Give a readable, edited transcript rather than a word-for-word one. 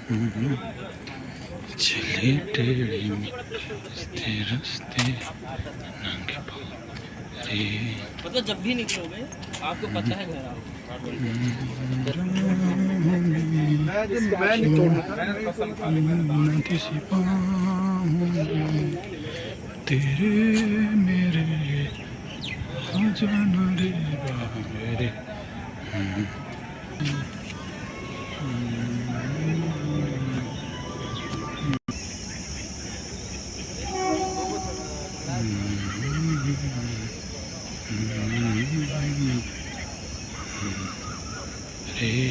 चले टेढ़े मिलते रास्ते नंगे पाँव रे। मतलब जब भी निकलोगे आपको पता है घर आओ। न किसी पाँव तेरे मेरे आ जाना रे बाबरे। रे